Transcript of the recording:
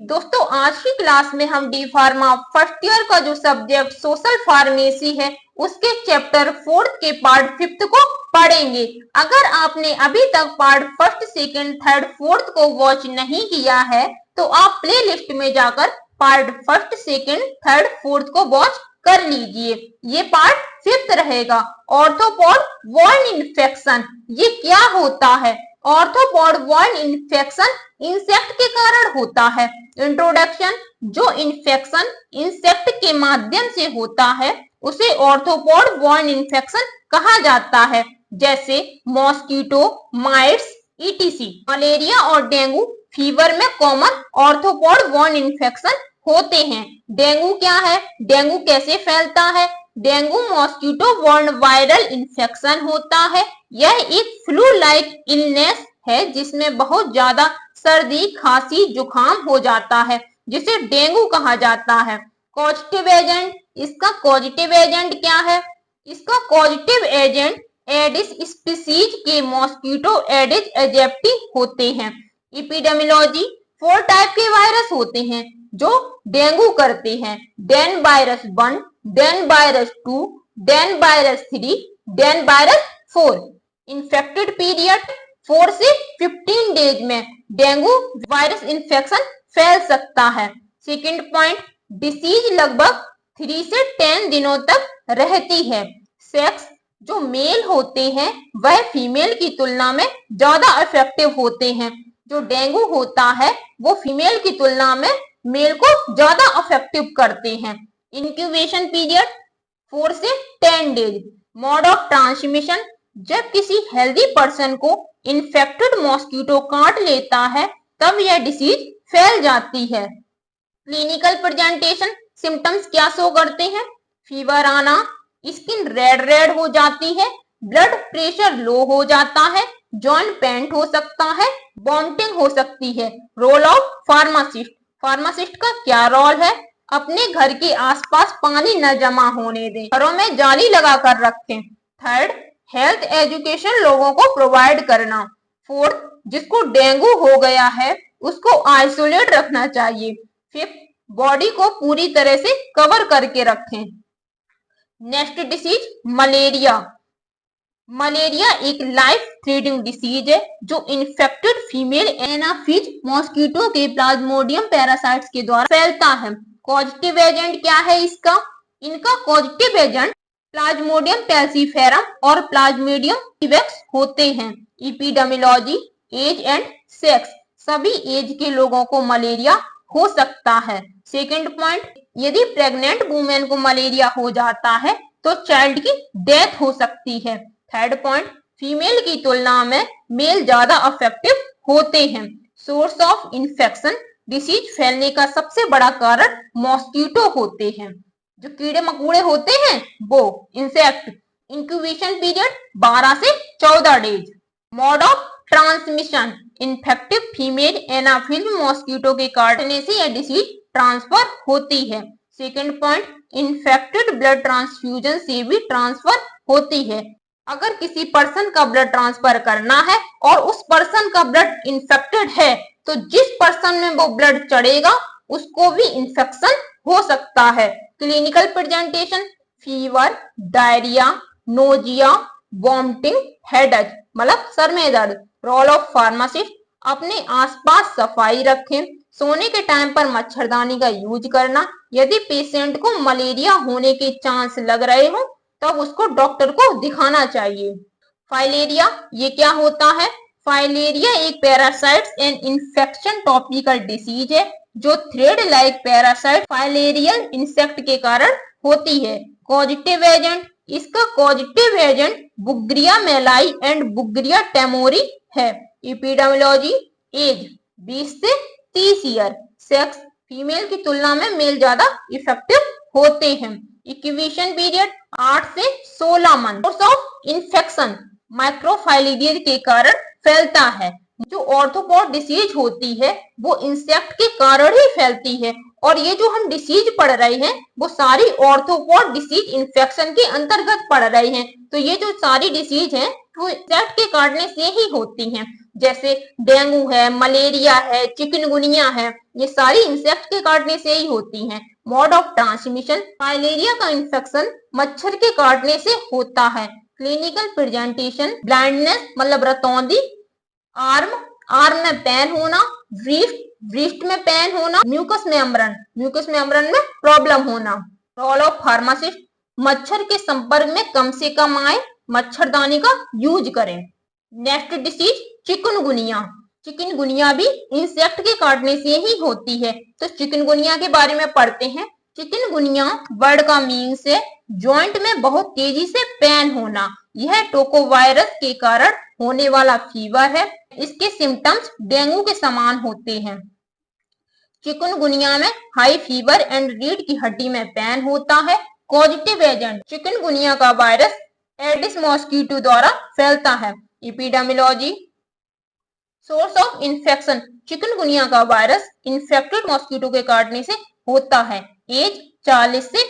दोस्तों आज की क्लास में हम डी फार्मा फर्स्ट ईयर का जो सब्जेक्ट सोशल फार्मेसी है उसके चैप्टर 4 के पार्ट 5 को पढ़ेंगे। अगर आपने अभी तक part first, second, third, fourth को वॉच नहीं किया है तो आप प्ले लिस्ट में जाकर part first, second, third, fourth को वॉच कर लीजिए। ये पार्ट 5 रहेगा। ऑर्थोपॉड वॉर्न इन्फेक्शन, ये क्या होता है? ऑर्थोपॉड वॉर्न इन्फेक्शन इंसेक्ट के कारण होता है। इंट्रोडक्शन, जो इन्फेक्शन इंसेक्ट के माध्यम से होता है उसे ऑर्थोपॉड वॉर्न इन्फेक्शन कहा जाता है, जैसे मॉस्किटो, माइट्स, ईटीसी। मलेरिया और डेंगू फीवर में कॉमन ऑर्थोपॉड वॉर्न इन्फेक्शन होते हैं। डेंगू क्या है? डेंगू कैसे फैलता है? Dengue mosquito borne viral infection होता है। यह एक फ्लू लाइक इलनेस है जिसमें बहुत ज्यादा सर्दी, खांसी, जुकाम हो जाता है, जिसे डेंगू कहा जाता है। कॉजेटिव एजेंट, इसका कॉजेटिव एजेंट क्या है? इसका कॉजेटिव एजेंट एडिस स्पीसीज के मॉस्किटो एडिस एजिप्टी होते हैं। एपिडेमियोलॉजी, 4 टाइप के वायरस होते हैं जो डेंगू करते हैं। Den virus 1, den virus 2, den virus 3, den virus 4। Infected period 4 से 15 डेज में डेंगू वायरस इन्फेक्शन फैल सकता है। सेकंड पॉइंट, डिसीज लगभग 3 से 10 दिनों तक रहती है। सेक्स, जो मेल होते हैं वह फीमेल की तुलना में ज्यादा इफेक्टिव होते हैं। जो डेंगू होता है वो फीमेल की तुलना में मेल को ज्यादा इफेक्टिव करते हैं। इंक्यूबेशन पीरियड 4 से 10 डेज। मोड ऑफ ट्रांसमिशन, जब किसी हेल्दी पर्सन को इन्फेक्टेड मॉस्किटो काट लेता है तब यह डिसीज फैल जाती है। क्लिनिकल प्रेजेंटेशन, सिम्टम्स क्या शो करते हैं? फीवर आना, स्किन रेड हो जाती है, ब्लड प्रेशर लो हो जाता है, जॉइंट पेन हो सकता है, वॉमिटिंग हो सकती है। रोल ऑफ फार्मासिस्ट, फार्मासिस्ट का क्या रोल है? अपने घर के आसपास पानी न जमा होने दें, घरों में जाली लगा कर रखें। थर्ड, हेल्थ एजुकेशन लोगों को प्रोवाइड करना। फोर्थ, जिसको डेंगू हो गया है उसको आइसोलेट रखना चाहिए। फिफ्थ, बॉडी को पूरी तरह से कवर करके रखें। Next disease, malaria. मलेरिया एक लाइफ थ्रेटनिंग डिसीज है जो इन्फेक्टेड फीमेल एनाफिज मॉस्किटो के प्लाज्मोडियम पैरासाइट्स के द्वारा फैलता है। कॉजेटिव एजेंट क्या है इसका? इनका कॉजेटिव एजेंट प्लाज्मोडियम पैल्सीफेरम और प्लाज्मोडियम विवैक्स होते हैं। एपिडेमियोलॉजी, एज एंड सेक्स, सभी एज के लोगों को मलेरिया हो सकता है। सेकंड पॉइंट, यदि प्रेग्नेंट वुमेन को मलेरिया हो जाता है तो चाइल्ड की डेथ हो सकती है। थर्ड पॉइंट, फीमेल की तुलना में मेल ज्यादा अफेक्टिव होते हैं। सोर्स ऑफ इन्फेक्शन, डिसीज फैलने का सबसे बड़ा कारण मॉस्किटो होते हैं, जो कीड़े मकोड़े होते हैं वो इंसेक्ट। इंक्यूबेशन पीरियड 12 से 14 days. Mode of transmission, infective female anopheles mosquito के काटने से यह डिसीज ट्रांसफर होती है। Second point, infected blood transfusion से भी ट्रांसफर होती है। अगर किसी पर्सन का ब्लड ट्रांसफर करना है और उस पर्सन का ब्लड इन्फेक्टेड है तो जिस पर्सन में वो ब्लड चढ़ेगा उसको भी इन्फेक्शन हो सकता है। Clinical presentation, fever, diarrhoea, nausea, vomiting, headache मतलब सर में दर्द। रोल ऑफ फार्मासिस्ट, अपने आसपास सफाई रखें, सोने के टाइम पर मच्छरदानी का यूज करना। यदि पेशेंट को मलेरिया होने के चांस लग रहे हो तब उसको डॉक्टर को दिखाना चाहिए। फाइलेरिया, ये क्या होता है? फाइलेरिया एक parasites and infection topical disease है जो thread like parasite filarial insect के कारण होती है। कॉजेटिव एजेंट, इसका कॉजेटिव एजेंट बुग्रिया मेलाई एंड बुग्रिया टेमोरी है। एपिडेमियोलॉजी, एज 20 से 30 ईयर। सेक्स, फीमेल की तुलना में मेल ज्यादा इफेक्टिव होते हैं। इंक्यूबेशन पीरियड 8 से 16 मंथ। सोर्स ऑफ इन्फेक्शन, माइक्रोफाइलिडिया के कारण फैलता है। जो ऑर्थोपॉड डिसीज होती है वो इंसेक्ट के कारण ही फैलती है और ये जो हम डिसीज पढ़ रहे हैं वो सारी ऑर्थोपॉड डिसीज इन्फेक्शन के अंतर्गत पढ़ रहे हैं। तो ये जो सारी डिसीज हैं इंसेक्ट के काटने से ही होती हैं। जैसे डेंगू है, मलेरिया है, चिकनगुनिया है, ये सारी इंसेक्ट के काटने से ही होती हैं। मोड ऑफ ट्रांसमिशन, फाइलेरिया का इन्फेक्शन मच्छर के काटने से होता है। क्लिनिकल प्रेजेंटेशन, ब्लाइंडनेस मतलब रतौंधी, आर्म में पेन होना, व्रिस्ट में पेन होना, म्यूकस मेम्ब्रेन में प्रॉब्लम होना। रोल ऑफ फार्मासिस्ट, मच्छर के संपर्क में कम से कम आए, मच्छरदानी का यूज करें। नेक्स्ट डिसीज चिकनगुनिया भी इंसेक्ट के काटने से ही होती है। तो चिकनगुनिया के बारे में पढ़ते हैं। चिकनगुनिया वर्ड का मीनिंग है जॉइंट में बहुत तेजी से पेन होना। यह टोकोवायरस के कारण होने वाला फीवर है। इसके सिम्टम्स डेंगू के समान होते हैं। चिकनगुनिया में हाई फीवर एंड रीढ़ की हड्डी में पेन होता है। कॉजेटिव एजेंट, चिकनगुनिया का वायरस एडिस मॉस्किटो द्वारा फैलता है। Epidemiology, source of infection, chikungunya का वायरस इन्फेक्टेड मॉस्किटो के काटने से होता है। एज 40 से